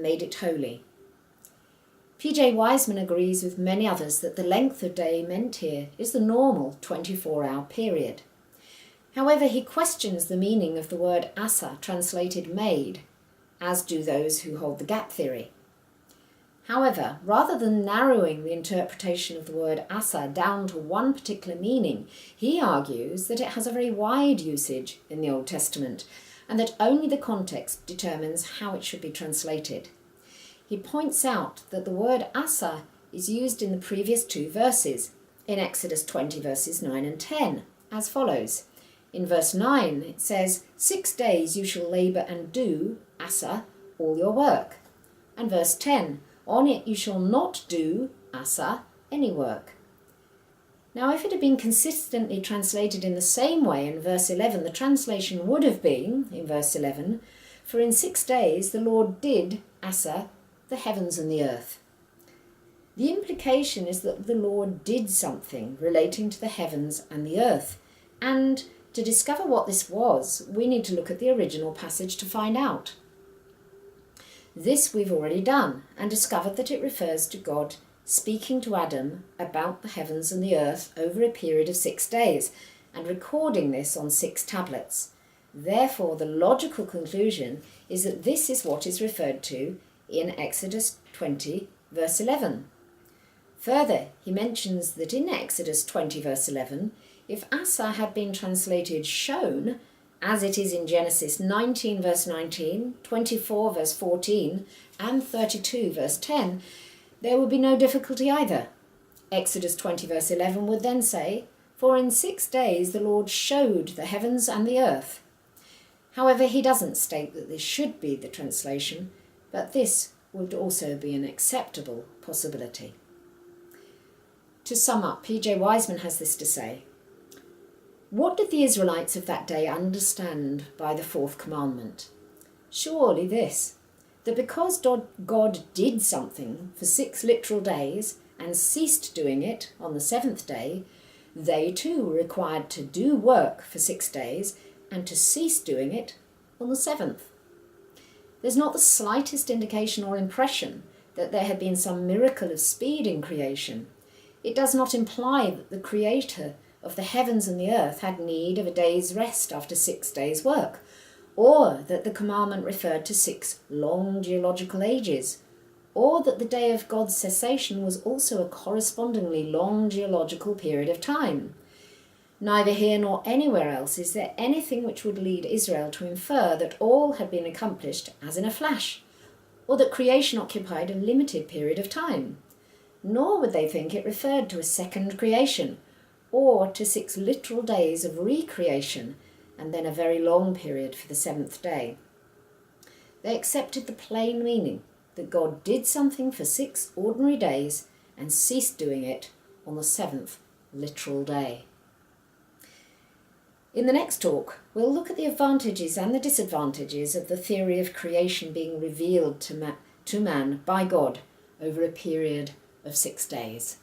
and made it holy. P.J. Wiseman agrees with many others that the length of day meant here is the normal 24-hour period. However, he questions the meaning of the word asa, translated made, as do those who hold the gap theory. However, rather than narrowing the interpretation of the word asa down to one particular meaning, he argues that it has a very wide usage in the Old Testament, and that only the context determines how it should be translated. He points out that the word asa is used in the previous two verses, in Exodus 20 verses 9 and 10, as follows. In verse 9 it says, 6 days you shall labour and do, asa, all your work. And verse 10, on it you shall not do, asa, any work. Now if it had been consistently translated in the same way in verse 11, the translation would have been, in verse 11, for in 6 days the Lord did, asa, the heavens and the earth. The implication is that the Lord did something relating to the heavens and the earth, and to discover what this was, we need to look at the original passage to find out. This we've already done, and discovered that it refers to God speaking to Adam about the heavens and the earth over a period of 6 days, and recording this on 6 tablets. Therefore, the logical conclusion is that this is what is referred to in Exodus 20, verse 11. Further, he mentions that in Exodus 20, verse 11, if asa had been translated shown, as it is in Genesis 19 verse 19, 24 verse 14 and 32 verse 10, there would be no difficulty either. Exodus 20 verse 11 would then say, for in 6 days the Lord showed the heavens and the earth. However, he doesn't state that this should be the translation, but this would also be an acceptable possibility. To sum up, P.J. Wiseman has this to say. What did the Israelites of that day understand by the fourth commandment? Surely this, that because God did something for 6 literal days and ceased doing it on the 7th day, they too were required to do work for 6 days and to cease doing it on the 7th. There's not the slightest indication or impression that there had been some miracle of speed in creation. It does not imply that the Creator of the heavens and the earth had need of a day's rest after 6 days' work, or that the commandment referred to 6 long geological ages, or that the day of God's cessation was also a correspondingly long geological period of time. Neither here nor anywhere else is there anything which would lead Israel to infer that all had been accomplished as in a flash, or that creation occupied a limited period of time. Nor would they think it referred to a second creation, or to 6 literal days of recreation, and then a very long period for the 7th day. They accepted the plain meaning that God did something for 6 ordinary days and ceased doing it on the 7th literal day. In the next talk, we'll look at the advantages and the disadvantages of the theory of creation being revealed to man by God over a period of 6 days.